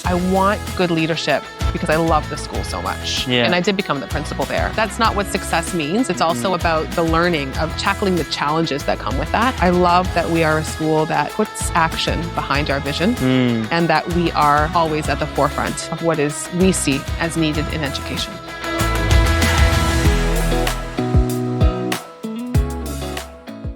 I want good leadership because I love the school so much. Yeah. And I did become the principal there. That's not what success means. It's also about the learning of tackling the challenges that come with that. I love that we are a school that puts action behind our vision and that we are always at the forefront of what is we see as needed in education.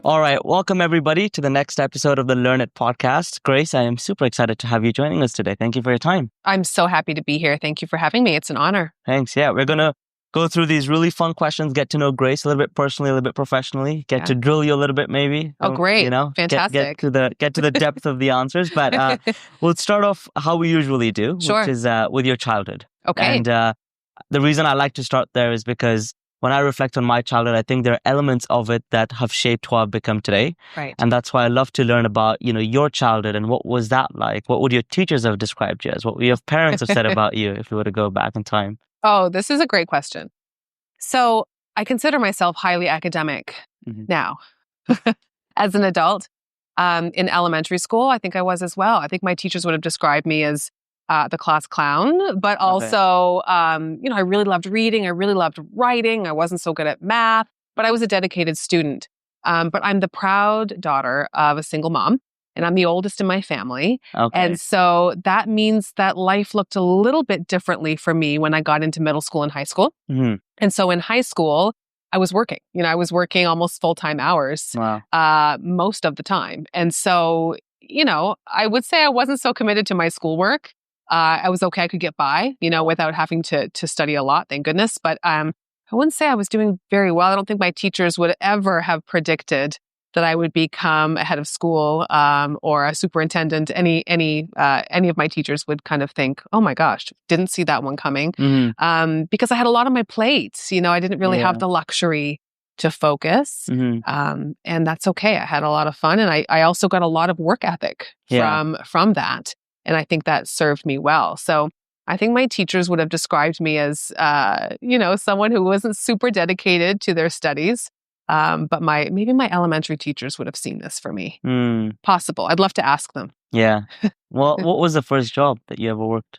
All right. Welcome, everybody, to the next episode of the LearnIt Podcast. Grace, I am super excited to have you joining us today. Thank you for your time. I'm so happy to be here. Thank you for having me. It's an honor. Thanks. Yeah, we're going to go through these really fun questions, get to know Grace a little bit personally, a little bit professionally, get to drill you a little bit maybe. Oh, great. Fantastic. Get to the depth of the answers. But we'll start off how we usually do, which is with your childhood. Okay. And the reason I like to start there is because when I reflect on my childhood, I think there are elements of it that have shaped who I've become today. Right. And that's why I love to learn about, your childhood and what was that like? What would your teachers have described you as? What would your parents have said about you if you were to go back in time? Oh, this is a great question. So I consider myself highly academic now. As an adult, in elementary school, I think I was as well. I think my teachers would have described me as the class clown, but also, I really loved reading. I really loved writing. I wasn't so good at math, but I was a dedicated student. But I'm the proud daughter of a single mom, and I'm the oldest in my family. Okay. And so that means that life looked a little bit differently for me when I got into middle school and high school. Mm-hmm. And so in high school, I was working. I was working almost full-time hours most of the time. And so, I would say I wasn't so committed to my schoolwork. I was okay. I could get by, without having to study a lot, thank goodness. But I wouldn't say I was doing very well. I don't think my teachers would ever have predicted that I would become a head of school or a superintendent. Any of my teachers would kind of think, "Oh my gosh, didn't see that one coming," because I had a lot on my plate. I didn't really have the luxury to focus, and that's okay. I had a lot of fun, and I also got a lot of work ethic from that. And I think that served me well. So I think my teachers would have described me as, someone who wasn't super dedicated to their studies. But maybe my elementary teachers would have seen this for me. Possible. I'd love to ask them. Yeah. Well, what was the first job that you ever worked?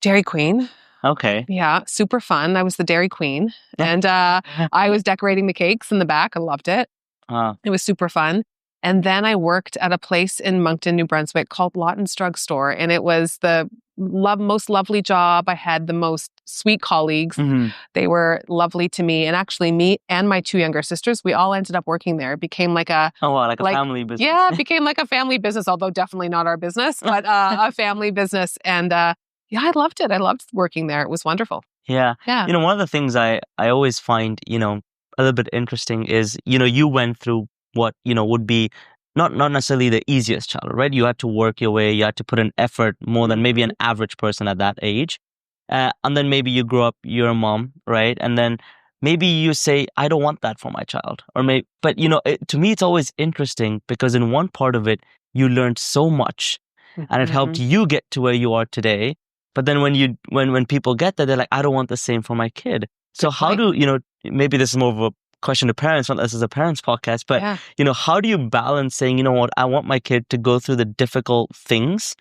Dairy Queen. Okay. Yeah, super fun. I was the Dairy Queen. And I was decorating the cakes in the back. I loved it. It was super fun. And then I worked at a place in Moncton, New Brunswick called Lawton's Drugstore. And it was the most lovely job. I had the most sweet colleagues. They were lovely to me. And actually me and my two younger sisters, we all ended up working there. It became like a family business. Yeah, it became like a family business, although definitely not our business, but a family business. And I loved it. I loved working there. It was wonderful. Yeah. One of the things I always find, a little bit interesting is, you went through what, would be not necessarily the easiest childhood, right? You had to work your way, you had to put in effort more than maybe an average person at that age. And then maybe you grow up, you're a mom, right? And then maybe you say, I don't want that for my child. But to me, it's always interesting because in one part of it, you learned so much and it helped you get to where you are today. But then when people get that, they're like, I don't want the same for my kid. So how do, maybe this is more of a question to parents, not this is a parents podcast, but how do you balance saying, I want my kid to go through the difficult things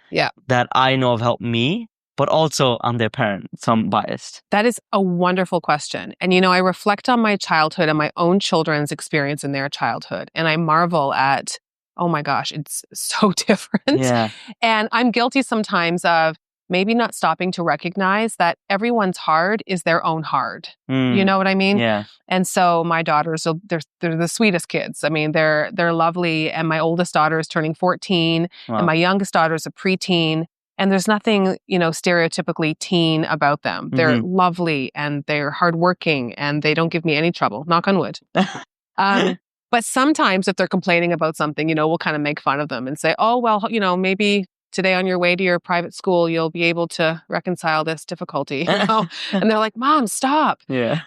that I know have helped me, but also I'm their parent, so I'm biased? That is a wonderful question. And, I reflect on my childhood and my own children's experience in their childhood. And I marvel at, oh my gosh, it's so different. Yeah. And I'm guilty sometimes of maybe not stopping to recognize that everyone's hard is their own hard. You know what I mean? Yeah. And so my daughters, they're the sweetest kids. I mean, they're lovely. And my oldest daughter is turning 14 and my youngest daughter is a preteen. And there's nothing, stereotypically teen about them. They're lovely and they're hardworking and they don't give me any trouble. Knock on wood. But sometimes if they're complaining about something, we'll kind of make fun of them and say, oh, well, maybe today on your way to your private school, you'll be able to reconcile this difficulty. And they're like, Mom, stop. Yeah.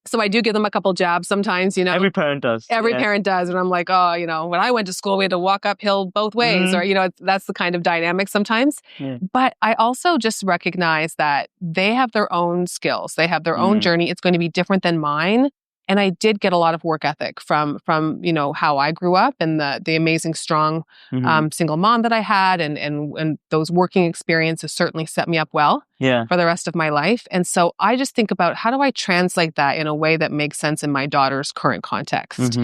So I do give them a couple jabs sometimes, Every parent does. Every parent does. And I'm like, oh, when I went to school, we had to walk uphill both ways. Or, that's the kind of dynamic sometimes. Yeah. But I also just recognize that they have their own skills. They have their own journey. It's going to be different than mine. And I did get a lot of work ethic from how I grew up and the amazing, strong single mom that I had, and those working experiences certainly set me up well for the rest of my life. And so I just think about, how do I translate that in a way that makes sense in my daughter's current context?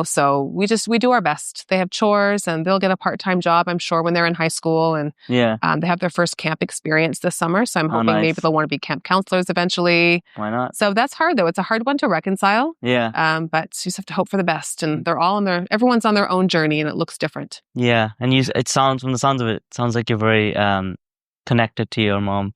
So we do our best. They have chores and they'll get a part-time job, I'm sure, when they're in high school, and they have their first camp experience this summer. So I'm hoping maybe they'll want to be camp counselors eventually. Why not? So that's hard, though. It's a hard one to reconcile. Yeah. But you just have to hope for the best, and they're all everyone's on their own journey, and it looks different. Yeah. And from the sounds of it, sounds like you're very connected to your mom.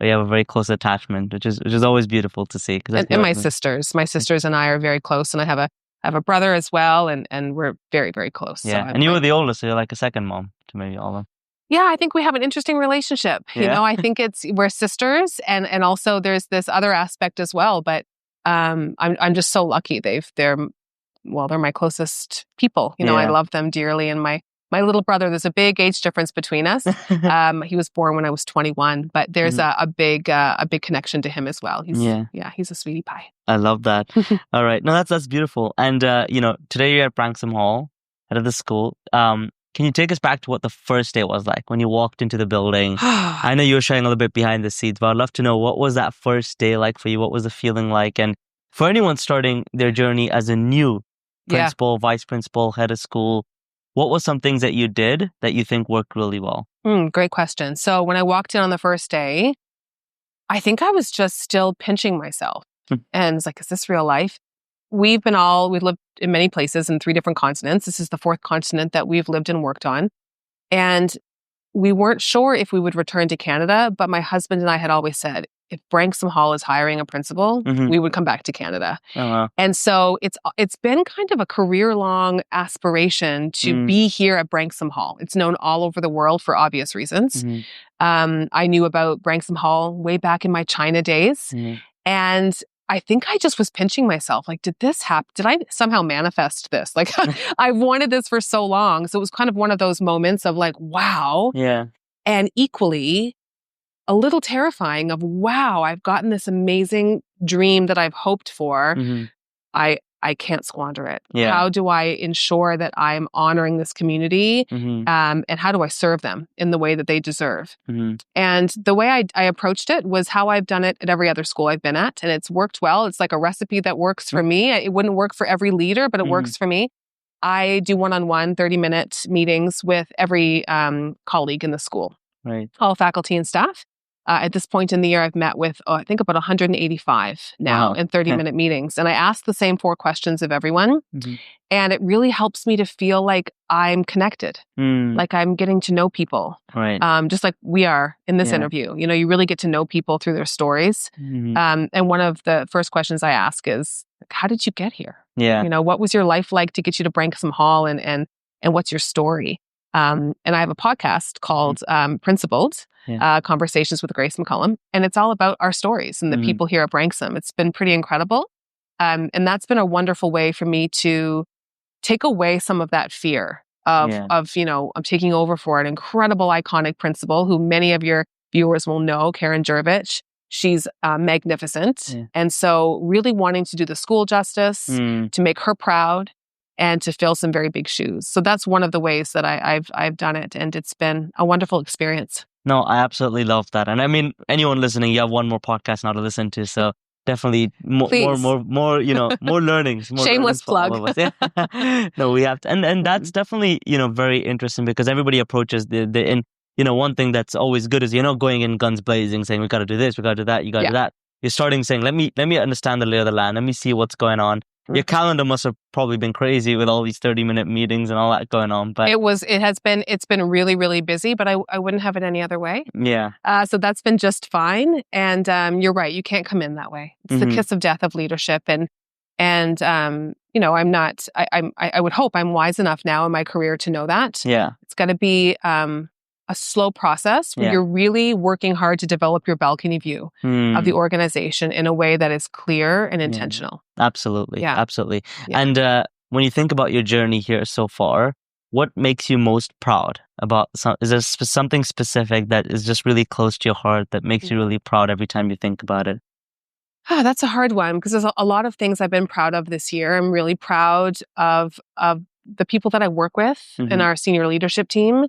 You have a very close attachment, which is always beautiful to see. And my sisters and I are very close, and I have a brother as well, and we're very, very close. Yeah. So and you were the oldest, so you're like a second mom to maybe all of them. Yeah, I think we have an interesting relationship. I think we're sisters, and also there's this other aspect as well. But I'm just so lucky. They're my closest people. I love them dearly. And my little brother, there's a big age difference between us. He was born when I was 21, but there's a big connection to him as well. He's a sweetie pie. I love that. All right. No, that's beautiful. And today you're at Branksome Hall, head of the school. Can you take us back to what the first day was like when you walked into the building? I know you were sharing a little bit behind the scenes, but I'd love to know, what was that first day like for you? What was the feeling like? And for anyone starting their journey as a new principal, vice principal, head of school, what was some things that you did that you think worked really well? Great question. So when I walked in on the first day, I think I was just still pinching myself. And it's like, is this real life? We've lived in many places in 3 different continents. This is the 4th continent that we've lived and worked on. And we weren't sure if we would return to Canada, but my husband and I had always said, if Branksome Hall is hiring a principal, we would come back to Canada. Oh, wow. And so it's been kind of a career-long aspiration to be here at Branksome Hall. It's known all over the world for obvious reasons. I knew about Branksome Hall way back in my China days. And I think I just was pinching myself. Like, did this happen? Did I somehow manifest this? Like, I've wanted this for so long. So it was kind of one of those moments of like, wow. Yeah. And equally a little terrifying of, wow, I've gotten this amazing dream that I've hoped for. I can't squander it. Yeah. How do I ensure that I'm honoring this community? And how do I serve them in the way that they deserve? And the way I approached it was how I've done it at every other school I've been at. And it's worked well. It's like a recipe that works for me. It wouldn't work for every leader, but it works for me. I do one-on-one 30-minute meetings with every colleague in the school, all faculty and staff. At this point in the year, I've met with, I think, about 185 now in 30-minute meetings. And I ask the same 4 questions of everyone. And it really helps me to feel like I'm connected, like I'm getting to know people, just like we are in this interview. You really get to know people through their stories. And one of the first questions I ask is, how did you get here? What was your life like to get you to Branksome Hall, and what's your story? And I have a podcast called Principled, Conversations with Grace McCallum. And it's all about our stories and the people here at Branksome. It's been pretty incredible. And that's been a wonderful way for me to take away some of that fear of I'm taking over for an incredible, iconic principal who many of your viewers will know, Karen Jurevich. She's magnificent. And so really wanting to do the school justice, to make her proud, and to fill some very big shoes. So that's one of the ways that I've done it. And it's been a wonderful experience. No, I absolutely love that. And I mean, anyone listening, you have one more podcast now to listen to. So definitely more learnings. More Shameless learnings plug. No, we have to. And that's definitely, very interesting, because everybody approaches one thing that's always good is you're not going in guns blazing saying, we got to do this, we got to do that, you got to do that. You're starting saying, let me understand the lay of the land. Let me see what's going on. Your calendar must have probably been crazy with all these 30-minute meetings and all that going on. But it's been really, really busy, but I wouldn't have it any other way. Yeah. So that's been just fine. And you're right, you can't come in that way. It's the kiss of death of leadership. And I'm not, I would hope I'm wise enough now in my career to know that. Yeah. It's got to be a slow process where you're really working hard to develop your balcony view of the organization in a way that is clear and intentional. Absolutely. Yeah. Absolutely. Yeah. And when you think about your journey here so far, what makes you most proud about is there something specific that is just really close to your heart that makes you really proud every time you think about it? That's a hard one because there's a lot of things I've been proud of this year. I'm really proud of the people that I work with in our senior leadership team.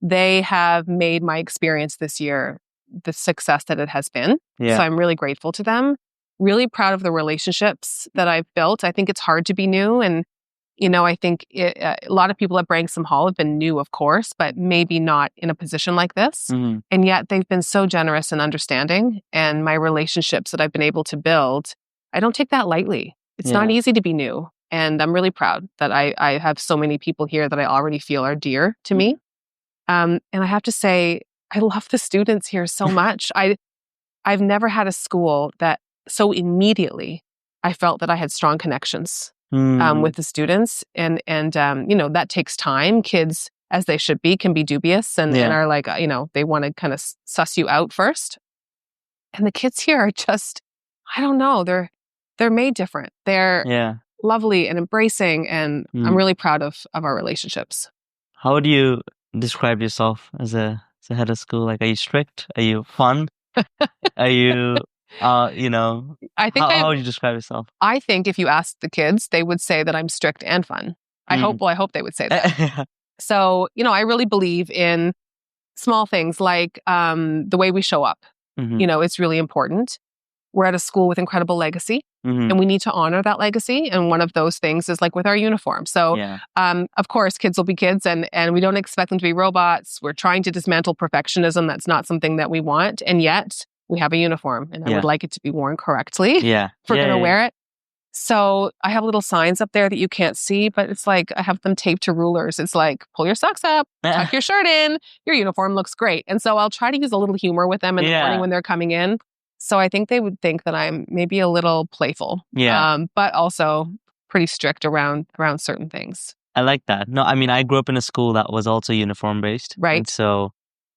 They have made my experience this year the success that it has been. Yeah. So I'm really grateful to them. Really proud of the relationships that I've built. I think it's hard to be new. And, I think a lot of people at Branksome Hall have been new, of course, but maybe not in a position like this. And yet they've been so generous and understanding. And my relationships that I've been able to build, I don't take that lightly. It's not easy to be new. And I'm really proud that I have so many people here that I already feel are dear to me. And I have to say, I love the students here so much. I've never had a school that so immediately I felt that I had strong connections with the students. And that takes time. Kids, as they should be, can be dubious and are like, they want to kind of suss you out first. And the kids here are just, I don't know, they're made different. They're lovely and embracing. And I'm really proud of our relationships. How would you describe yourself as a head of school? Like, are you strict? Are you fun? Are you, I think how would you describe yourself? I think if you asked the kids, they would say that I'm strict and fun. I hope they would say that. So, I really believe in small things like the way we show up. It's really important. We're at a school with incredible legacy and we need to honor that legacy. And one of those things is like with our uniform. So, of course, kids will be kids and we don't expect them to be robots. We're trying to dismantle perfectionism. That's not something that we want. And yet we have a uniform and I would like it to be worn correctly. If we're going to wear it. So I have little signs up there that you can't see, but it's like I have them taped to rulers. It's like, pull your socks up, tuck your shirt in, your uniform looks great. And so I'll try to use a little humor with them in the morning when they're coming in. So I think they would think that I'm maybe a little playful, but also pretty strict around certain things. I like that. No, I mean, I grew up in a school that was also uniform based. Right. And so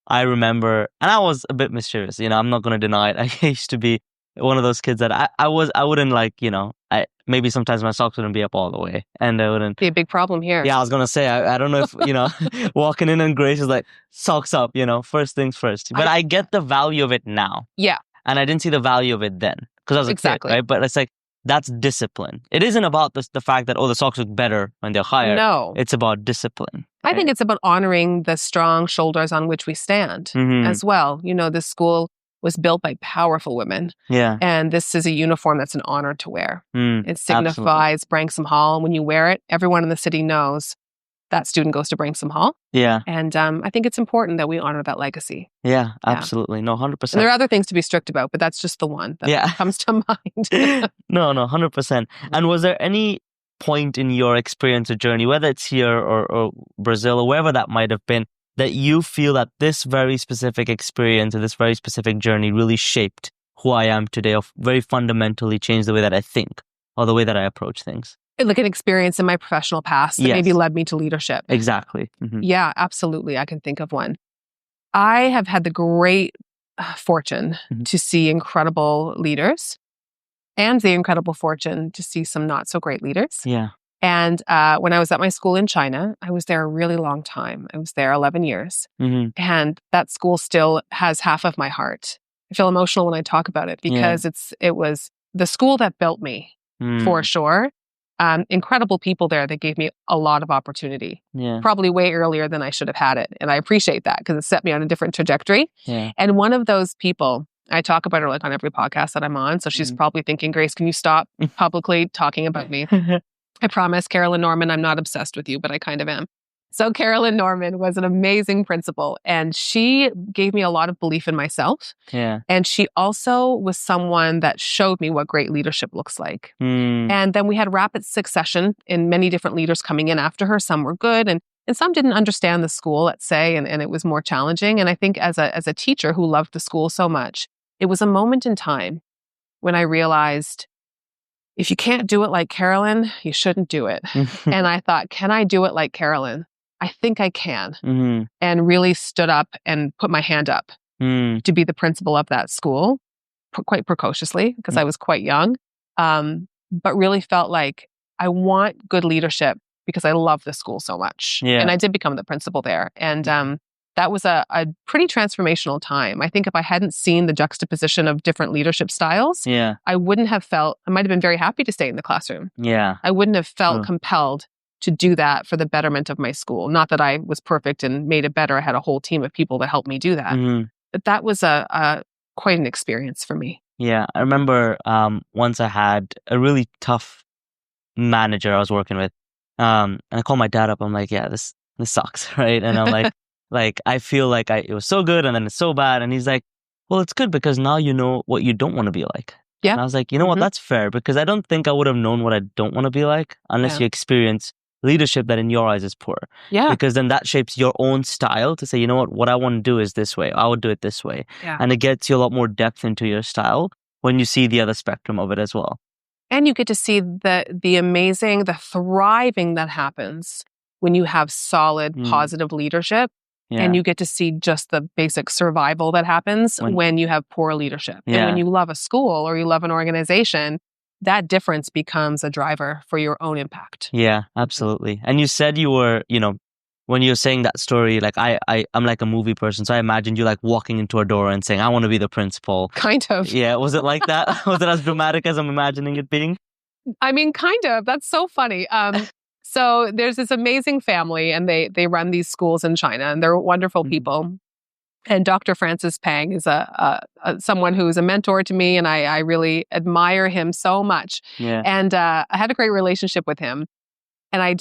I remember, and I was a bit mischievous, I'm not going to deny it. I used to be one of those kids that I wouldn't like, maybe sometimes my socks wouldn't be up all the way and I wouldn't. Be a big problem here. Yeah, I was going to say, I don't know if, walking in and Grace is like, socks up, first things first. But I get the value of it now. Yeah. And I didn't see the value of it then because I was a kid, right? But it's like, that's discipline. It isn't about the fact that, the socks look better when they're higher. No. It's about discipline. Right? I think it's about honoring the strong shoulders on which we stand as well. This school was built by powerful women. Yeah. And this is a uniform that's an honor to wear. It signifies Branksome Hall. When you wear it, everyone in the city knows that student goes to Branksome Hall. Yeah. And I think it's important that we honor that legacy. Yeah, absolutely. No, 100%. And there are other things to be strict about, but that's just the one that comes to mind. No, 100%. And was there any point in your experience or journey, whether it's here or Brazil or wherever that might have been, that you feel that this very specific experience or this very specific journey really shaped who I am today, or very fundamentally changed the way that I think or the way that I approach things? Like an experience in my professional past that maybe led me to leadership. Exactly. Yeah, absolutely. I can think of one. I have had the great fortune to see incredible leaders and the incredible fortune to see some not so great leaders. Yeah. And when I was at my school in China, I was there a really long time. I was there 11 years. And that school still has half of my heart. I feel emotional when I talk about it because it was the school that built me for sure. Incredible people there that gave me a lot of opportunity. Probably way earlier than I should have had it. And I appreciate that because it set me on a different trajectory. And one of those people, I talk about her like on every podcast that I'm on. So she's probably thinking, Grace, can you stop publicly talking about me? I promise, Carolyn Norman, I'm not obsessed with you, but I kind of am. So Carolyn Norman was an amazing principal and she gave me a lot of belief in myself. And she also was someone that showed me what great leadership looks like. And then we had rapid succession in many different leaders coming in after her. Some were good and some didn't understand the school, let's say, and it was more challenging. And I think as a teacher who loved the school so much, it was a moment in time when I realized, if you can't do it like Carolyn, you shouldn't do it. And I thought, can I do it like Carolyn? I think I can. And really stood up and put my hand up to be the principal of that school, quite precociously, because I was quite young, but really felt like I want good leadership because I love the school so much. And I did become the principal there. And that was a pretty transformational time. I think if I hadn't seen the juxtaposition of different leadership styles, I wouldn't have felt, I might have been very happy to stay in the classroom. I wouldn't have felt compelled to do that for the betterment of my school. Not that I was perfect and made it better. I had a whole team of people that helped me do that. But that was quite an experience for me. Yeah, I remember once I had a really tough manager I was working with. And I called my dad up. I'm like, yeah, this sucks, right? And I'm like, I feel like it was so good and then it's so bad. And he's like, well, it's good because now you know what you don't want to be like. Yeah. And I was like, you know what, that's fair, because I don't think I would have known what I don't want to be like unless you experience leadership that in your eyes is poor. Yeah. Because then that shapes your own style to say, you know what I want to do is this way. I would do it this way. Yeah. And it gets you a lot more depth into your style when you see the other spectrum of it as well. And you get to see the amazing, the thriving that happens when you have solid, positive leadership. Yeah. And you get to see just the basic survival that happens when you have poor leadership. Yeah. And when you love a school or you love an organization, that difference becomes a driver for your own impact. Yeah, absolutely. And you said you were, when you're saying that story, like I'm like a movie person, so I imagined you like walking into a door and saying, I want to be the principal. Kind of. Yeah, was it like that? Was it as dramatic as I'm imagining it being? I mean, kind of. That's so funny. So there's this amazing family, and they run these schools in China, and they're wonderful people. And Dr. Francis Pang is someone who's a mentor to me, and I really admire him so much. Yeah. And I had a great relationship with him. And I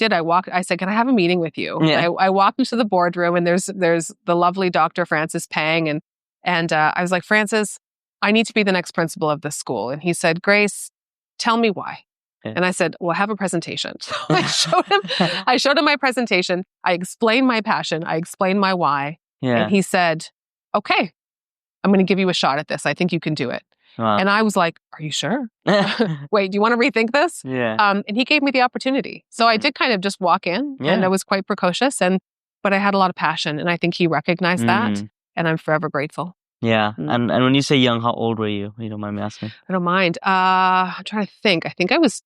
said, can I have a meeting with you? Yeah. I walked into the boardroom, and there's the lovely Dr. Francis Pang. And I was like, Francis, I need to be the next principal of this school. And he said, Grace, tell me why. Yeah. And I said, well, have a presentation. So I showed him my presentation. I explained my passion. I explained my why. Yeah. And he said, okay, I'm going to give you a shot at this. I think you can do it. Wow. And I was like, are you sure? Wait, do you want to rethink this? Yeah. And he gave me the opportunity. So I did kind of just walk in, and I was quite precocious, but I had a lot of passion, and I think he recognized that, and I'm forever grateful. Yeah. And when you say young, how old were you? You don't mind me asking? I don't mind. I'm trying to think. I think I was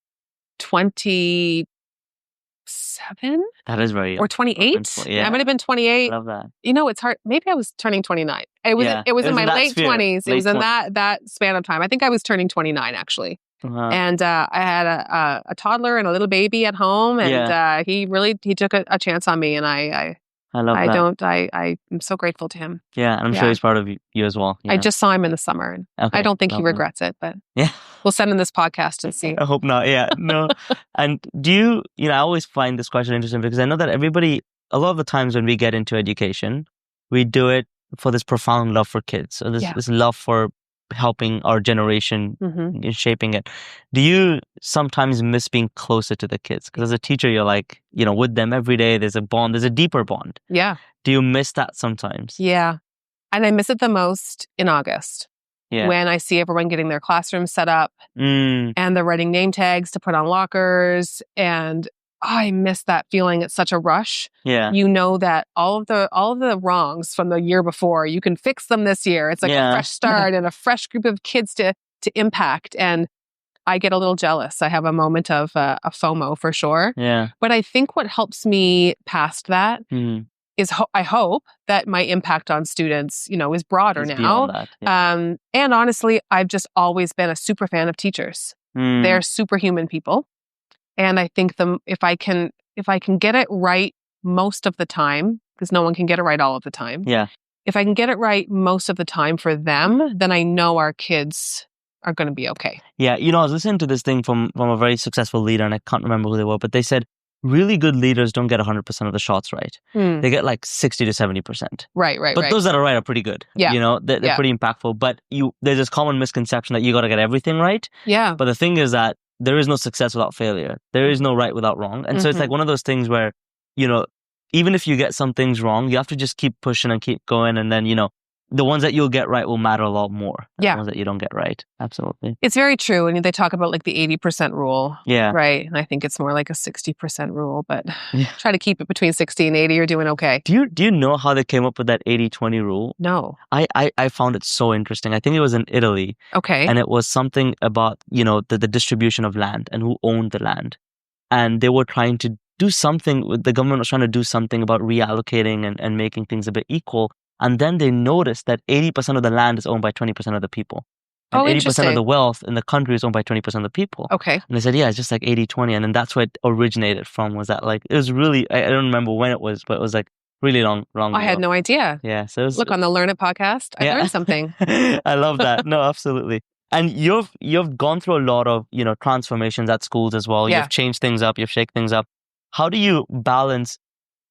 27. That is very young. Or 28. Yeah. I might have been 28. I love that. It's hard. Maybe I was turning 29. It was in my late 20s. It was in that span of time. I think I was turning 29 actually. Uh-huh. And I had a toddler and a little baby at home, and he took a chance on me, and I love that. I'm so grateful to him. Yeah, and I'm sure he's proud of you as well. I just saw him in the summer, and I don't think he regrets it, but we'll send him this podcast and see. I hope not. Yeah, no. And do you, I always find this question interesting because I know that a lot of the times when we get into education, we do it for this profound love for kids. So this love for helping our generation in shaping it. Do you sometimes miss being closer to the kids? Because as a teacher, you're like, with them every day, there's a bond, there's a deeper bond. Yeah. Do you miss that sometimes? Yeah. And I miss it the most in August. Yeah. When I see everyone getting their classrooms set up and they're writing name tags to put on lockers, and I miss that feeling. It's such a rush. Yeah. You know that all of the wrongs from the year before, you can fix them this year. It's like a fresh start and a fresh group of kids to impact. And I get a little jealous. I have a moment of a FOMO for sure. Yeah. But I think what helps me past that is I hope that my impact on students, is broader now. That, and honestly, I've just always been a super fan of teachers. They're superhuman people. And I think if I can get it right most of the time, because no one can get it right all of the time. Yeah. If I can get it right most of the time for them, then I know our kids are going to be okay. Yeah. I was listening to this thing from a very successful leader, and I can't remember who they were, but they said really good leaders don't get 100% of the shots right. They get like 60 to 70%. Right. But those that are right are pretty good. Yeah. They're pretty impactful. But there's this common misconception that you got to get everything right. Yeah. But the thing is that there is no success without failure. There is no right without wrong. And so it's like one of those things where, even if you get some things wrong, you have to just keep pushing and keep going. And then, the ones that you'll get right will matter a lot more than the ones that you don't get right. Absolutely. It's very true. And they talk about like the 80% rule. Yeah. Right. And I think it's more like a 60% rule, but try to keep it between 60 and 80. You're doing okay. Do you know how they came up with that 80-20 rule? No. I found it so interesting. I think it was in Italy. Okay. And it was something about, the distribution of land and who owned the land. And they were trying to do something. The government was trying to do something about reallocating and making things a bit equal. And then they noticed that 80% of the land is owned by 20% of the people. And 80% of the wealth in the country is owned by 20% of the people. Okay. And they said, yeah, it's just like 80-20. And then that's where it originated from, was that like, it was really, I don't remember when it was, but it was like really long ago. I had no idea. Yeah. So it was, look, on the LearnIt podcast, I learned something. I love that. No, absolutely. And you've gone through a lot of, transformations at schools as well. Yeah. You've changed things up, you've shaken things up. How do you balance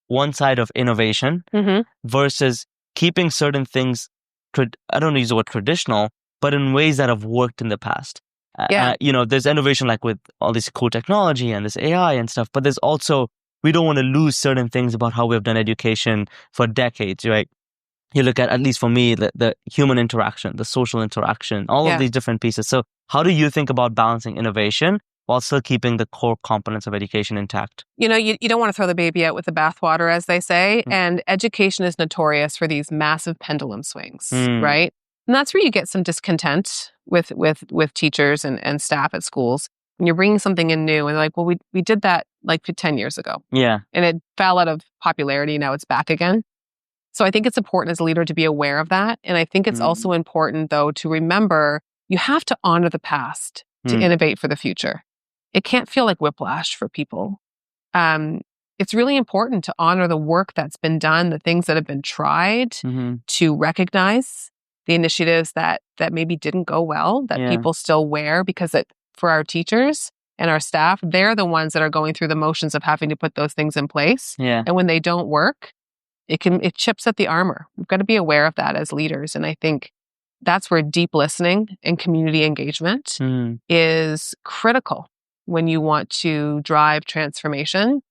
one side of innovation versus keeping certain things, I don't want to use the word traditional, but in ways that have worked in the past? There's innovation like with all this cool technology and this AI and stuff, but there's also, we don't want to lose certain things about how we've done education for decades, right? You look at least for me, the human interaction, the social interaction, all of these different pieces. So how do you think about balancing innovation while still keeping the core components of education intact? You don't want to throw the baby out with the bathwater, as they say. And education is notorious for these massive pendulum swings, right? And that's where you get some discontent with teachers and staff at schools. When you're bringing something in new and like, well, we did that like 10 years ago. Yeah. And it fell out of popularity. Now it's back again. So I think it's important as a leader to be aware of that. And I think it's also important, though, to remember you have to honor the past to innovate for the future. It can't feel like whiplash for people. It's really important to honor the work that's been done, the things that have been tried, to recognize the initiatives that maybe didn't go well, that people still wear, because for our teachers and our staff, they're the ones that are going through the motions of having to put those things in place. Yeah. And when they don't work, it chips at the armor. We've got to be aware of that as leaders. And I think that's where deep listening and community engagement is critical when you want to drive transformation.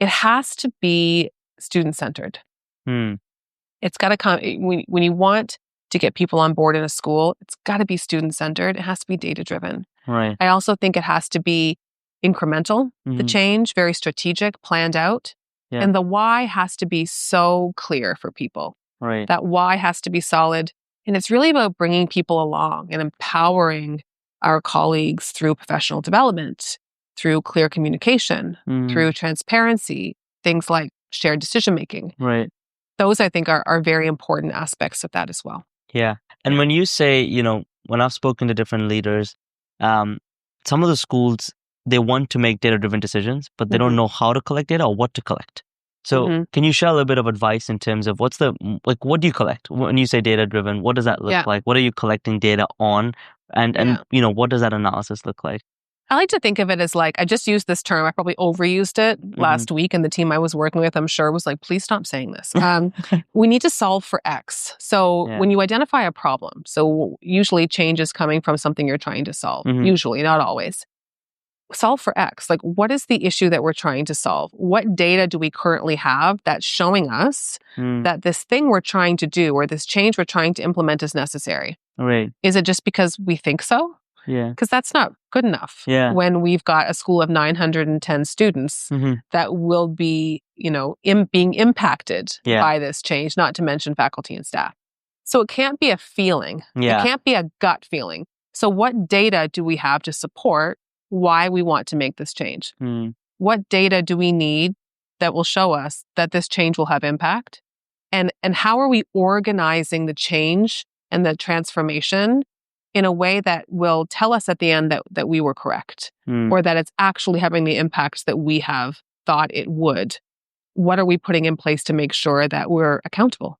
It has to be student-centered. It's got to come, when you want to get people on board in a school, it's got to be student-centered. It has to be data-driven. Right. I also think it has to be incremental, the change, very strategic, planned out. Yeah. And the why has to be so clear for people. Right. That why has to be solid. And it's really about bringing people along and empowering our colleagues through professional development, through clear communication, through transparency, things like shared decision-making. Right. Those, I think, are very important aspects of that as well. Yeah. And when you say, when I've spoken to different leaders, some of the schools, they want to make data-driven decisions, but they don't know how to collect data or what to collect. So can you share a little bit of advice in terms of what do you collect? When you say data-driven, what does that look like? What are you collecting data on? And what does that analysis look like? I like to think of it as like, I just used this term, I probably overused it last week, and the team I was working with, I'm sure, was like, please stop saying this. We need to solve for X. So when you identify a problem, so usually change is coming from something you're trying to solve, usually, not always. Solve for X. Like, what is the issue that we're trying to solve? What data do we currently have that's showing us that this thing we're trying to do or this change we're trying to implement is necessary? Right. Is it just because we think so? Yeah. Because that's not good enough. Yeah. When we've got a school of 910 students that will be, being impacted by this change, not to mention faculty and staff. So it can't be a feeling. Yeah. It can't be a gut feeling. So what data do we have to support why we want to make this change? What data do we need that will show us that this change will have impact? And how are we organizing the change and the transformation in a way that will tell us at the end that we were correct, or that it's actually having the impacts that we have thought it would? What are we putting in place to make sure that we're accountable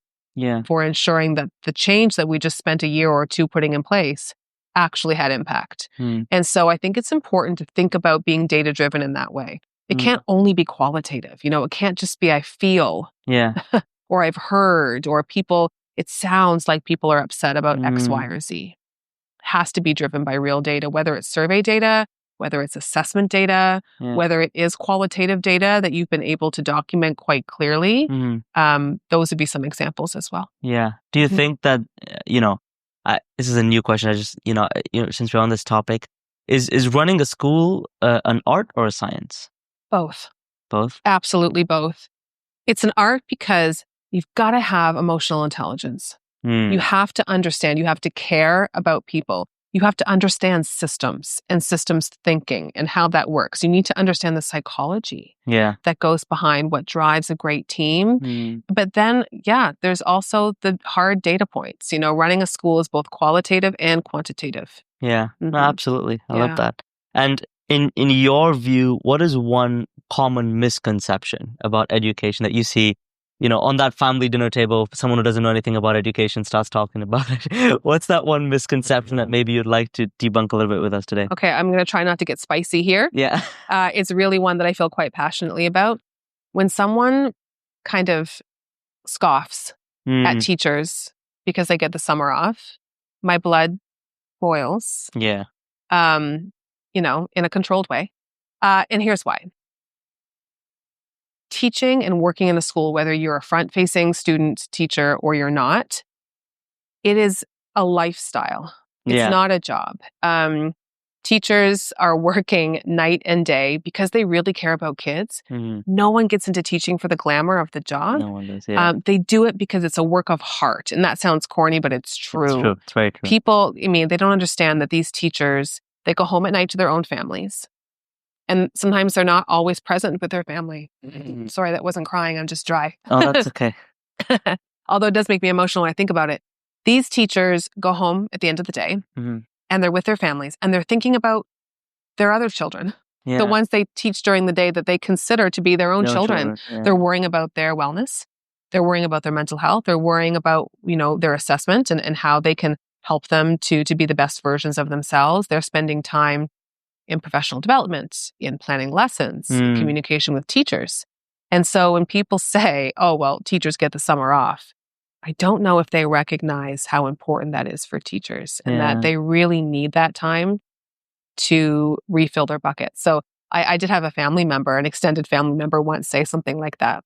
for ensuring that the change that we just spent a year or two putting in place actually had impact? And so I think it's important to think about being data-driven in that way. It can't only be qualitative. It can't just be I feel or I've heard, or it sounds like people are upset about X, Y, or Z. Has to be driven by real data, whether it's survey data, whether it's assessment data, whether it is qualitative data that you've been able to document quite clearly. Those would be some examples as well. Yeah. Do you think that, this is a new question. I just, since we're on this topic, is running a school an art or a science? Both. Both? Absolutely both. It's an art because you've got to have emotional intelligence. You have to understand, you have to care about people. you have to understand systems and systems thinking and how that works. You need to understand the psychology that goes behind what drives a great team. But then, there's also the hard data points. Running a school is both qualitative and quantitative. Yeah, no, absolutely. I love that. And in your view, what is one common misconception about education that you see, on that family dinner table, someone who doesn't know anything about education starts talking about it? What's that one misconception that maybe you'd like to debunk a little bit with us today? Okay, I'm going to try not to get spicy here. Yeah. It's really one that I feel quite passionately about. When someone kind of scoffs at teachers because they get the summer off, my blood boils. Yeah. In a controlled way. And here's why. Teaching and working in a school, whether you're a front-facing student, teacher, or you're not, it is a lifestyle. It's not a job. Teachers are working night and day because they really care about kids. No one gets into teaching for the glamour of the job. No one does, they do it because it's a work of heart. And that sounds corny, but it's true. It's true. It's very true. People, they don't understand that these teachers, they go home at night to their own families. And sometimes they're not always present with their family. Sorry, that wasn't crying. I'm just dry. Oh, that's okay. Although it does make me emotional when I think about it. These teachers go home at the end of the day and they're with their families and they're thinking about their other children. The ones they teach during the day that they consider to be their own children. They're worrying about their wellness. They're worrying about their mental health. They're worrying about, their assessment and how they can help them to be the best versions of themselves. They're spending time in professional development, in planning lessons, in communication with teachers. And so when people say, oh, well, teachers get the summer off, I don't know if they recognize how important that is for teachers and that they really need that time to refill their bucket. So I did have a family member, an extended family member once say something like that.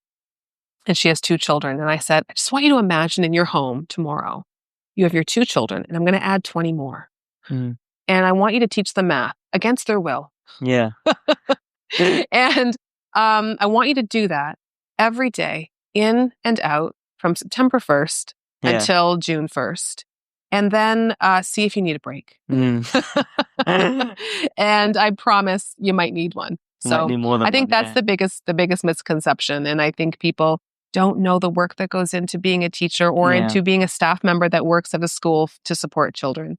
And she has 2 children. And I said, I just want you to imagine in your home tomorrow, you have your 2 children and I'm going to add 20 more. And I want you to teach them math against their will. Yeah. And I want you to do that every day, in and out, from September 1st until June 1st. And then see if you need a break. And I promise you might need one. So I think that's the biggest misconception. And I think people don't know the work that goes into being a teacher or into being a staff member that works at a school to support children.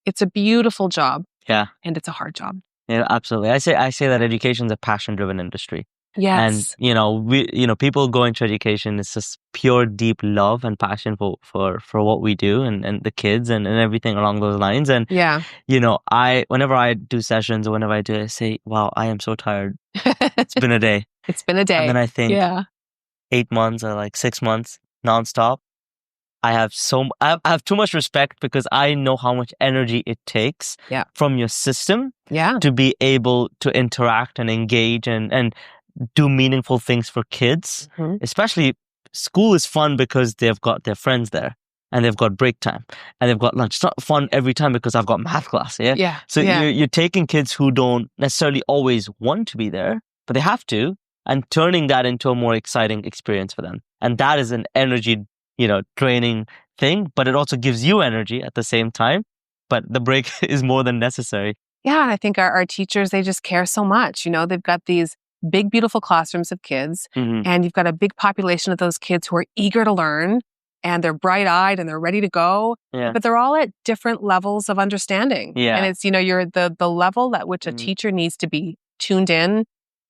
It's a beautiful job. Yeah. And it's a hard job. Yeah, absolutely. I say that education is a passion-driven industry. Yes. And, people go into education, it's just pure, deep love and passion for what we do and the kids and everything along those lines. And, whenever I do sessions or whenever I do, I say, wow, I am so tired. It's been a day. It's been a day. And then I think 8 months or like 6 months nonstop. I have too much respect because I know how much energy it takes from your system to be able to interact and engage and do meaningful things for kids. Especially school is fun because they've got their friends there and they've got break time and they've got lunch. It's not fun every time because I've got math class. So you're taking kids who don't necessarily always want to be there, but they have to, and turning that into a more exciting experience for them. And that is an energy training thing, but it also gives you energy at the same time. But the break is more than necessary. Yeah, and I think our teachers, they just care so much. They've got these big, beautiful classrooms of kids, and you've got a big population of those kids who are eager to learn, and they're bright-eyed, and they're ready to go. But they're all at different levels of understanding. And it's, you're the level at which a teacher needs to be tuned in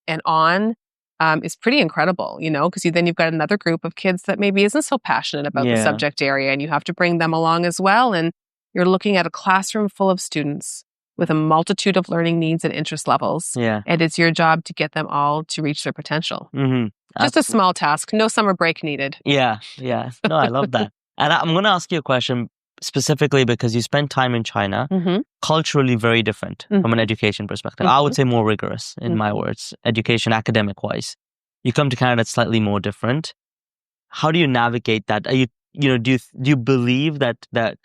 and on is pretty incredible, because then you've got another group of kids that maybe isn't so passionate about the subject area, and you have to bring them along as well. And you're looking at a classroom full of students with a multitude of learning needs and interest levels. And it's your job to get them all to reach their potential. Just a small task. No summer break needed. Yeah. No, I love that. And I'm going to ask you a question specifically because you spent time in China, culturally very different from an education perspective. I would say more rigorous, in my words, education academic-wise. You come to Canada, it's slightly more different. How do you navigate that? Are do you believe that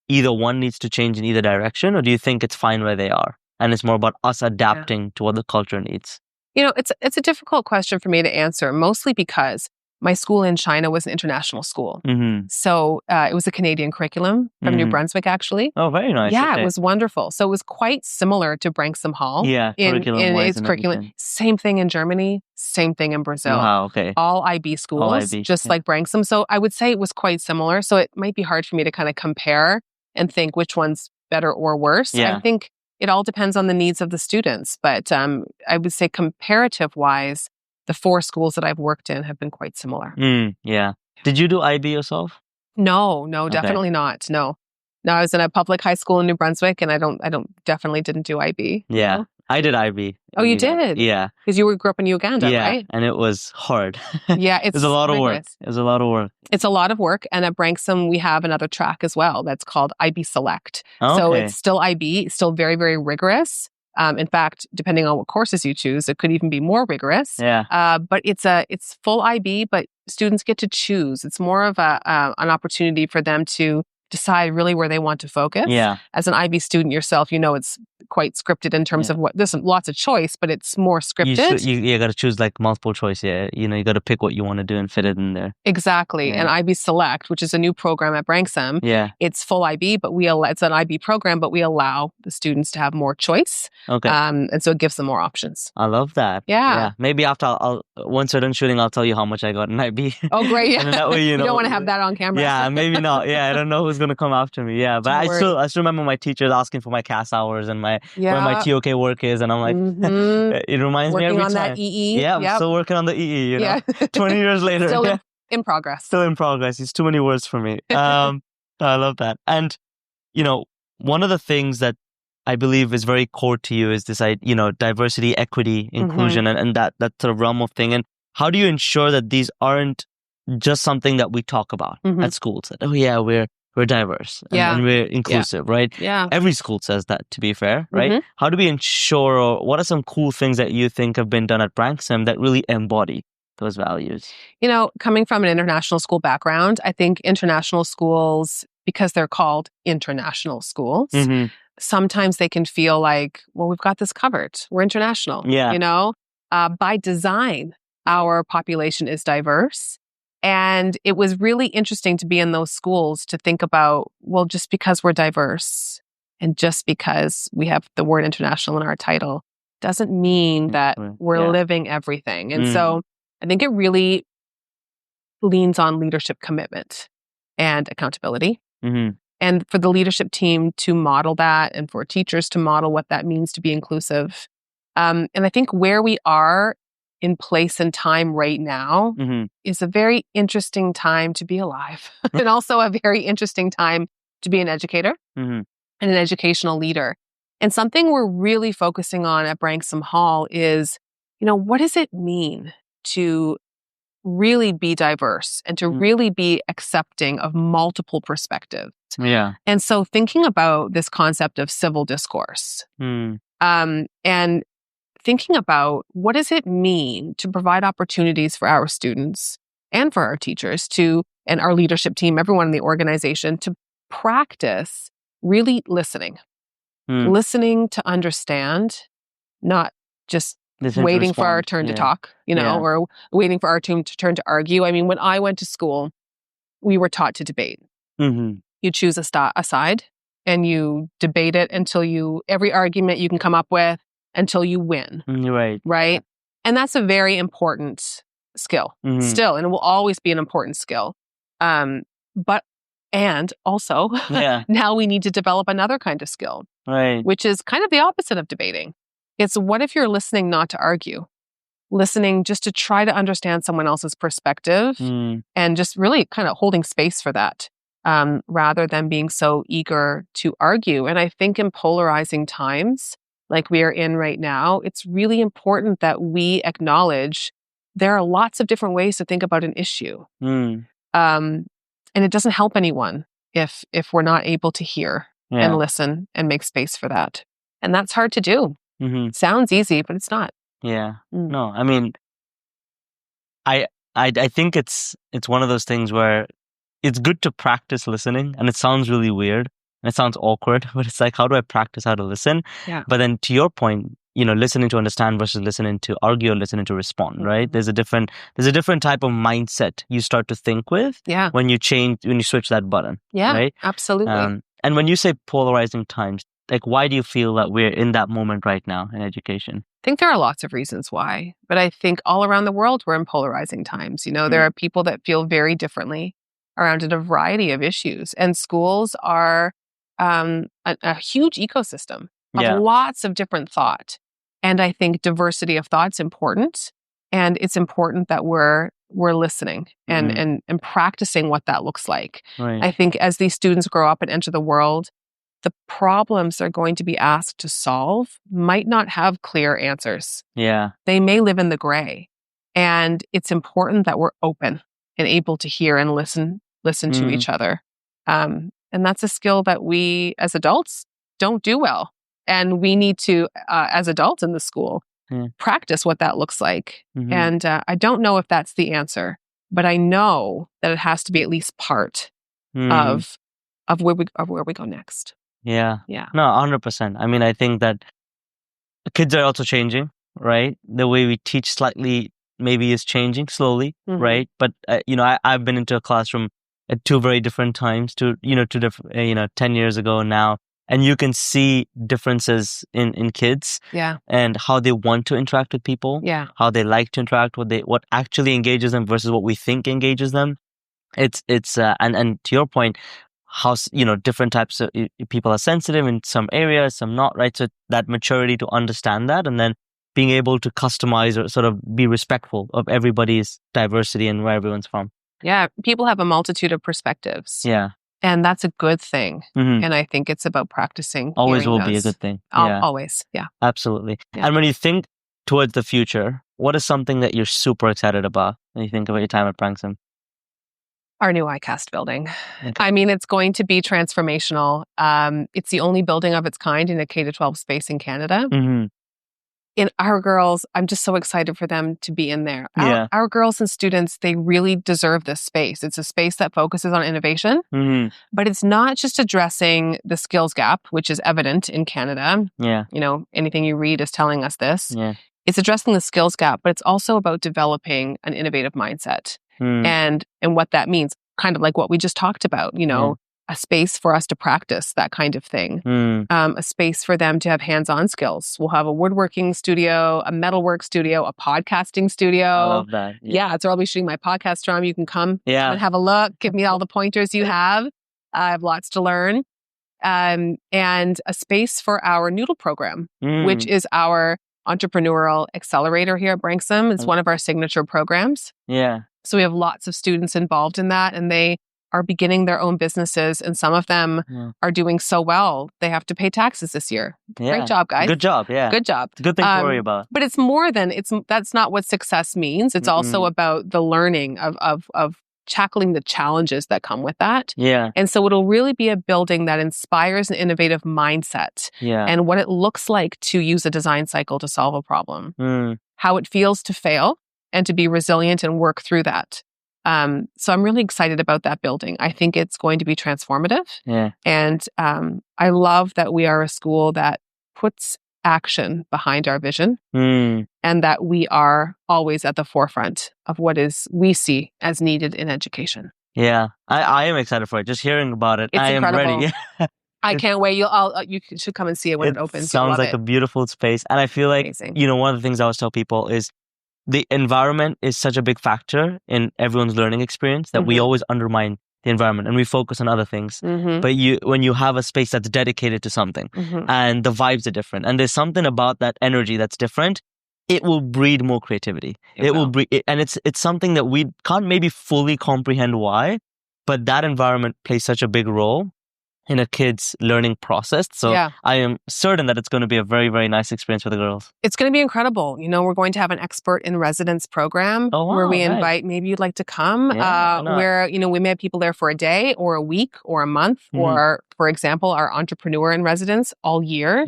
either one needs to change in either direction, or do you think it's fine where they are and it's more about us adapting to what the culture needs? It's a difficult question for me to answer, mostly because my school in China was an international school. So it was a Canadian curriculum from New Brunswick, actually. Oh, very nice. Yeah, okay. It was wonderful. So it was quite similar to Branksome Hall. Yeah, in its curriculum. Everything. Same thing in Germany, same thing in Brazil. Wow, okay. All IB schools, just like Branksome. So I would say it was quite similar. So it might be hard for me to kind of compare and think which one's better or worse. Yeah. I think it all depends on the needs of the students. But I would say comparative-wise, the 4 schools that I've worked in have been quite similar. Yeah. Did you do IB yourself? No, definitely not. No, I was in a public high school in New Brunswick, and I definitely didn't do IB. Yeah, I did IB. Oh, you did? Yeah. Because you grew up in Uganda, right? And it was hard. Yeah, it was a lot of work. It was a lot of work. It's a lot of work. And at Branksome, we have another track as well that's called IB Select. Okay. So it's still IB, still very, very rigorous. In fact, depending on what courses you choose, it could even be more rigorous. Yeah. But it's full IB, but students get to choose. It's more of an opportunity for them to decide really where they want to focus. Yeah. As an IB student yourself, it's quite scripted in terms of there's lots of choice, but it's more scripted. You got to choose like multiple choice. Yeah. You got to pick what you want to do and fit it in there. Exactly. And IB Select, which is a new program at Branksome, it's full IB, but it's an IB program, but we allow the students to have more choice. Okay. And so it gives them more options. I love that. Yeah. Maybe after once we're done shooting, I'll tell you how much I got in IB. Oh, great. Yeah. And that way, you don't want to have that on camera. Yeah, maybe not. Yeah, I don't know who's going to come after me. Yeah, but I still remember my teachers asking for my CAS hours and where my TOK work is. And I'm like, it reminds me every time. Working on that EE. Yeah, I'm still working on the EE, 20 years later. Still in progress. Still in progress. It's too many words for me. I love that. And, one of the things that I believe is very core to you is this, diversity, equity, inclusion, and that sort of realm of thing. And how do you ensure that these aren't just something that we talk about at schools? That, oh yeah, we're diverse and we're inclusive, right? Yeah. Every school says that, to be fair, right? How do we ensure, or what are some cool things that you think have been done at Branksome that really embody those values? Coming from an international school background, I think international schools, because they're called international schools, sometimes they can feel like, well, we've got this covered. We're international. Yeah. By design, our population is diverse. And it was really interesting to be in those schools to think about, well, just because we're diverse and just because we have the word international in our title doesn't mean that we're living everything. And so I think it really leans on leadership commitment and accountability. And for the leadership team to model that and for teachers to model what that means to be inclusive. And I think where we are in place and time right now is a very interesting time to be alive and also a very interesting time to be an educator and an educational leader. And something we're really focusing on at Branksome Hall is, what does it mean to really be diverse and to really be accepting of multiple perspectives? Yeah. And so thinking about this concept of civil discourse and thinking about what does it mean to provide opportunities for our students and for our teachers and our leadership team, everyone in the organization, to practice really listening to understand, not just waiting for our turn to talk, or waiting for our turn to argue. I mean, when I went to school, we were taught to debate. You choose a side and you debate it until every argument you can come up with until you win. Right? And that's a very important skill still, and it will always be an important skill. And also, now we need to develop another kind of skill, which is kind of the opposite of debating. It's what if you're listening not to argue, listening just to try to understand someone else's perspective and just really kind of holding space for that rather than being so eager to argue. And I think in polarizing times, like we are in right now, it's really important that we acknowledge there are lots of different ways to think about an issue. And it doesn't help anyone if we're not able to hear and listen and make space for that. And that's hard to do. Sounds easy, but it's not. Yeah. No, I mean, I think it's one of those things where it's good to practice listening, and it sounds really weird. And it sounds awkward, but it's like, how do I practice how to listen? Yeah. But then to your point, listening to understand versus listening to argue or listening to respond, right? There's a different type of mindset you start to think with when you switch that button. Yeah, right? Absolutely. And when you say polarizing times, like, why do you feel that we're in that moment right now in education? I think there are lots of reasons why, but I think all around the world we're in polarizing times. There are people that feel very differently around a variety of issues, and schools are a huge ecosystem of lots of different thought. And I think diversity of thought's important, and it's important that we're listening and practicing what that looks like. Right. I think as these students grow up and enter the world, the problems they're going to be asked to solve might not have clear answers. Yeah. They may live in the gray. And it's important that we're open and able to hear and listen to each other. And that's a skill that we as adults don't do well. And we need to, as adults in the school, practice what that looks like. And I don't know if that's the answer, but I know that it has to be at least part of where we go next. Yeah. Yeah. No, 100%. I mean, I think that kids are also changing, right? The way we teach slightly maybe is changing slowly, right? But I've been into a classroom at two very different times, to 10 years ago now, and you can see differences in kids, and how they want to interact with people, how they like to interact, what actually engages them versus what we think engages them. It's and to your point, how different types of people are sensitive in some areas, some not, right? So that maturity to understand that, and then being able to customize or sort of be respectful of everybody's diversity and where everyone's from. Yeah, people have a multitude of perspectives. Yeah. And that's a good thing. And I think it's about practicing. Always will be a good thing. Always. Yeah. Absolutely. Yeah. And when you think towards the future, what is something that you're super excited about when you think about your time at Branksome? Our new ICAST building. Okay. I mean, it's going to be transformational. It's the only building of its kind in a K-12 space in Canada. And our girls, I'm just so excited for them to be in there. Our girls and students, they really deserve this space. It's a space that focuses on innovation, but it's not just addressing the skills gap, which is evident in Canada. Yeah. Anything you read is telling us this. Yeah. It's addressing the skills gap, but it's also about developing an innovative mindset. And what that means, kind of like what we just talked about, a space for us to practice that kind of thing, a space for them to have hands-on skills. We'll have a woodworking studio, a metalwork studio, a podcasting studio. I love that. Yeah, it's where I'll be shooting my podcast from. You can come and have a look, give me all the pointers you have. I have lots to learn. And a space for our Noodle program, which is our entrepreneurial accelerator here at Branksome. It's one of our signature programs. Yeah. So we have lots of students involved in that, and they are beginning their own businesses, and some of them are doing so well, they have to pay taxes this year. Yeah. Great job, guys. Good job, yeah. Good job. Good thing to worry about. But it's more than, that's not what success means. It's also about the learning of tackling the challenges that come with that. Yeah. And so it'll really be a building that inspires an innovative mindset and what it looks like to use a design cycle to solve a problem, how it feels to fail and to be resilient and work through that. So I'm really excited about that building. I think it's going to be transformative. Yeah. And I love that we are a school that puts action behind our vision and that we are always at the forefront of what we see as needed in education. Yeah, I am excited for it. Just hearing about it, I incredible. am ready. I can't wait. You should come and see it when it opens. It sounds like a beautiful space. And I feel like, amazing. One of the things I always tell people is the environment is such a big factor in everyone's learning experience that we always undermine the environment and we focus on other things. But when you have a space that's dedicated to something and the vibes are different and there's something about that energy that's different, it will breed more creativity. It will breed, and it's something that we can't maybe fully comprehend why, but that environment plays such a big role in a kid's learning process. So I am certain that it's going to be a very, very nice experience for the girls. It's going to be incredible. We're going to have an expert in residence program where we invite, maybe you'd like to come, where, we may have people there for a day or a week or a month or, for example, our entrepreneur in residence all year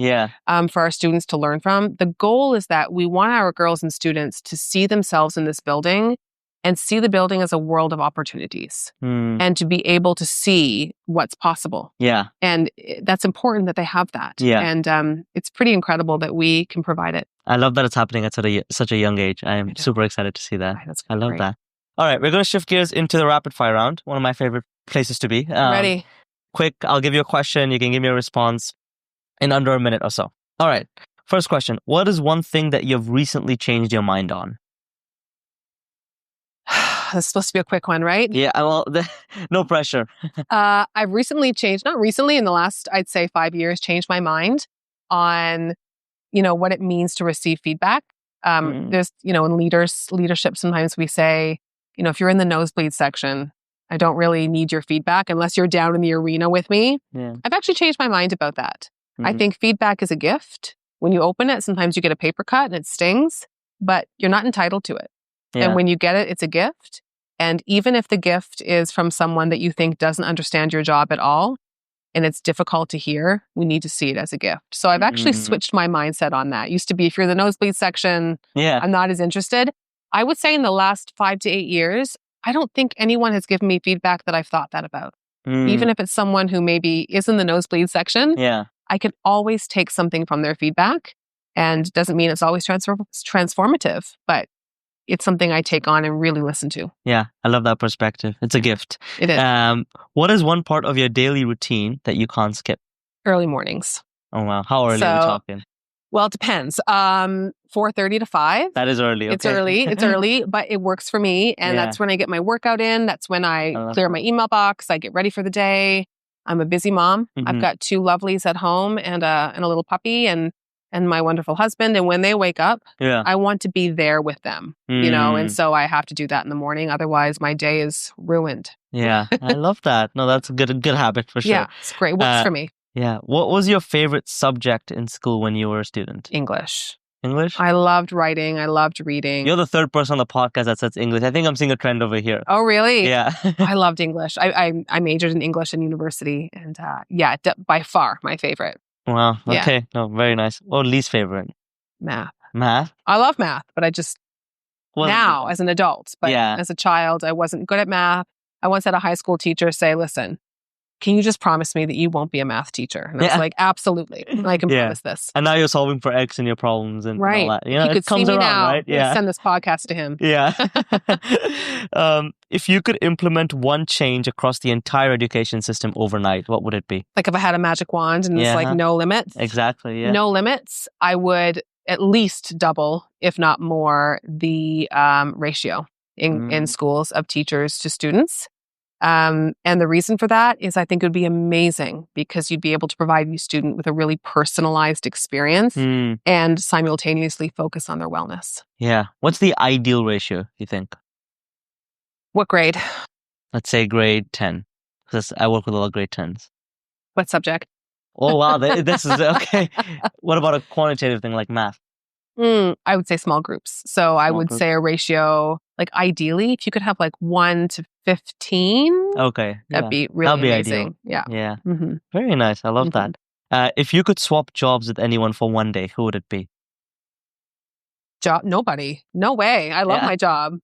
for our students to learn from. The goal is that we want our girls and students to see themselves in this building and see the building as a world of opportunities and to be able to see what's possible. Yeah. And that's important that they have that. Yeah. And it's pretty incredible that we can provide it. I love that it's happening at such a young age. I am super excited to see that. I love that. All right, we're going to shift gears into the rapid fire round, one of my favorite places to be. Ready. Quick, I'll give you a question. You can give me a response in under a minute or so. All right, first question. What is one thing that you've recently changed your mind on? That's supposed to be a quick one, right? Yeah, well, no pressure. I've recently changed, not recently, in the last, I'd say 5 years, changed my mind on, what it means to receive feedback. There's, in leadership, sometimes we say, if you're in the nosebleed section, I don't really need your feedback unless you're down in the arena with me. Yeah. I've actually changed my mind about that. I think feedback is a gift. When you open it, sometimes you get a paper cut and it stings, but you're not entitled to it. Yeah. And when you get it, it's a gift. And even if the gift is from someone that you think doesn't understand your job at all, and it's difficult to hear, we need to see it as a gift. So I've actually switched my mindset on that. It used to be, if you're in the nosebleed section, I'm not as interested. I would say in the last 5 to 8 years, I don't think anyone has given me feedback that I've thought that about. Even if it's someone who maybe is in the nosebleed section, I can always take something from their feedback. And doesn't mean it's always transformative, but it's something I take on and really listen to. Yeah, I love that perspective. It's a gift. It is. What is one part of your daily routine that you can't skip? Early mornings. Oh, wow. How early are we talking? Well, it depends. 4:30 to 5. That is early. Okay. It's early, but it works for me. And that's when I get my workout in. That's when I clear my email box. I get ready for the day. I'm a busy mom. I've got 2 lovelies at home and a little puppy and my wonderful husband. And when they wake up, I want to be there with them, and so I have to do that in the morning. Otherwise, my day is ruined. Yeah, I love that. No, that's a good habit for sure. Yeah, it's great. It works for me. Yeah. What was your favorite subject in school when you were a student? English. English? I loved writing. I loved reading. You're the third person on the podcast that says English. I think I'm seeing a trend over here. Oh, really? Yeah. I loved English. I majored in English in university. And by far my favorite. Wow. Okay. Yeah. No, very nice. What least favorite? Math. Math? I love math, but I just, now as an adult, but as a child, I wasn't good at math. I once had a high school teacher say, listen, can you just promise me that you won't be a math teacher? And I was like, absolutely. I can promise this. And now you're solving for X in your problems and all that. You could see me now. Right? Yeah. Send this podcast to him. Yeah. If you could implement one change across the entire education system overnight, what would it be? Like if I had a magic wand and it's like no limits. Exactly. Yeah. No limits. I would at least double, if not more, the ratio in schools of teachers to students. And the reason for that is I think it would be amazing because you'd be able to provide your student with a really personalized experience and simultaneously focus on their wellness. Yeah. What's the ideal ratio, you think? What grade? Let's say grade 10. Because I work with a lot of grade 10s. What subject? Oh, wow. This is okay. What about a quantitative thing like math? I would say small groups. So I would say a ratio, like ideally, if you could have like 1 to 15. Okay. That'd be really amazing. Ideal. Yeah. Mm-hmm. Very nice. I love that. If you could swap jobs with anyone for one day, who would it be? Nobody. No way. I love my job.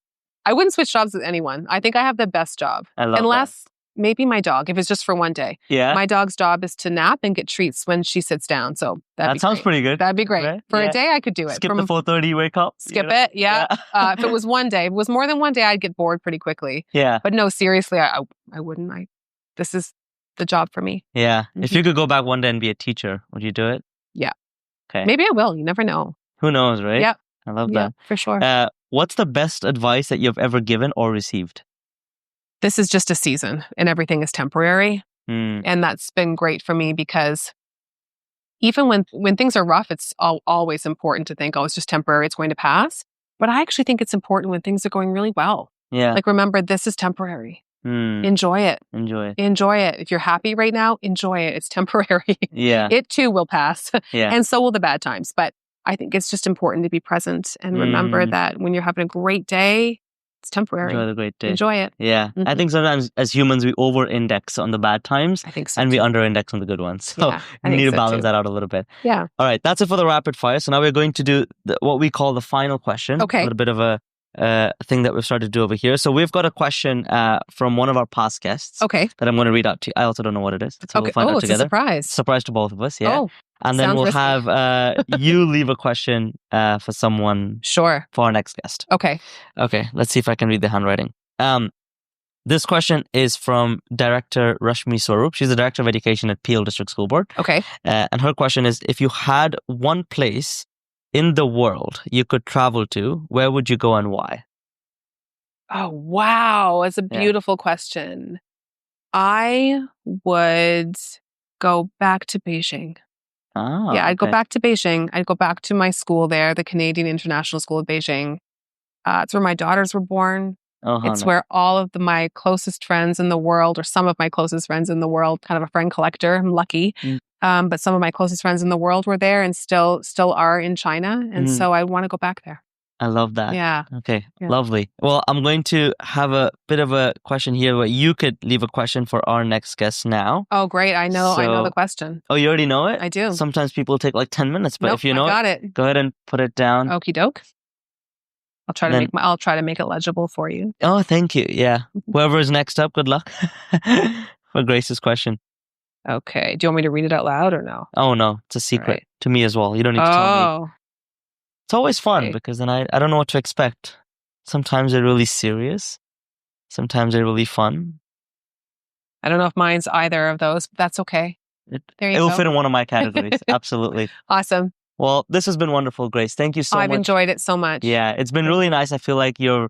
I wouldn't switch jobs with anyone. I think I have the best job. Unless maybe my dog, if it's just for one day. Yeah. My dog's job is to nap and get treats when she sits down. So that sounds pretty good. That'd be great. Right? For a day, I could do it. Skip the 4:30 wake up. Skip it. Yeah. If it was one day, if it was more than one day, I'd get bored pretty quickly. Yeah. But no, seriously, I wouldn't. This is the job for me. Yeah. If you could go back one day and be a teacher, would you do it? Yeah. Okay. Maybe I will. You never know. Who knows, right? Yeah. I love that. For sure. What's the best advice that you've ever given or received? This is just a season and everything is temporary. And that's been great for me because even when things are rough, it's always important to think, it's just temporary, it's going to pass. But I actually think it's important when things are going really well. Yeah. Like, remember, this is temporary. Enjoy it. Enjoy it. If you're happy right now, enjoy it. It's temporary. Yeah. It too will pass. Yeah. And so will the bad times. But I think it's just important to be present and remember that when you're having a great day, it's temporary. Enjoy the great day. Enjoy it. Yeah. I think sometimes as humans, we over-index on the bad times. I think so. And we under-index on the good ones. So we need to balance that out a little bit. Yeah. All right. That's it for the rapid fire. So now we're going to do what we call the final question. Okay. A little bit of a thing that we've started to do over here. So we've got a question from one of our past guests. Okay. That I'm going to read out to you. I also don't know what it is. So okay. We'll find out together. It's a surprise. Surprise to both of us, yeah. Oh, and then we'll risky. have you leave a question for someone. Sure. For our next guest. Okay. Okay, let's see if I can read the handwriting. This question is from Director Rashmi Swarup. She's the Director of Education at Peel District School Board. Okay. And her question is, if you had one place in the world you could travel to, where would you go and why? Oh, wow. It's a beautiful question. I would go back to Beijing. Oh, yeah, I'd go back to Beijing. I'd go back to my school there, the Canadian International School of Beijing. It's where my daughters were born. It's where all of my closest friends in the world, or some of my closest friends in the world, kind of a friend collector. I'm lucky. But some of my closest friends in the world were there and still are in China. And so I want to go back there. I love that. Yeah. Okay, lovely. Well, I'm going to have a bit of a question here where you could leave a question for our next guest now. Oh, great. I know the question. Oh, you already know it? I do. Sometimes people take like 10 minutes, but nope, if you know I got it, go ahead and put it down. Okie doke. I'll try to make it legible for you. Oh, thank you. Yeah. Whoever is next up, good luck for Grace's question. Okay. Do you want me to read it out loud or no? Oh, no. It's a secret to me as well. You don't need to tell me. It's always fun because then I don't know what to expect. Sometimes they're really serious. Sometimes they're really fun. I don't know if mine's either of those, but that's okay. It will fit in one of my categories. Absolutely. Awesome. Well, this has been wonderful, Grace. Thank you so much. I've enjoyed it so much. Yeah, it's been really nice. I feel like you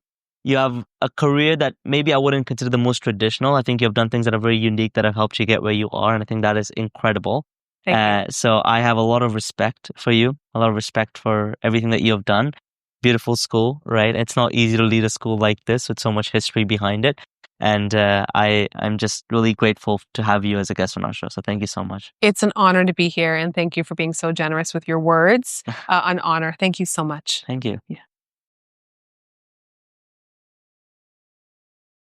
have a career that maybe I wouldn't consider the most traditional. I think you've done things that are very unique that have helped you get where you are. And I think that is incredible. Thank you. So I have a lot of respect for you, a lot of respect for everything that you have done. Beautiful school, right? It's not easy to lead a school like this with so much history behind it. And I'm just really grateful to have you as a guest on our show. So thank you so much. It's an honor to be here. And thank you for being so generous with your words. An honor. Thank you so much. Thank you. Yeah.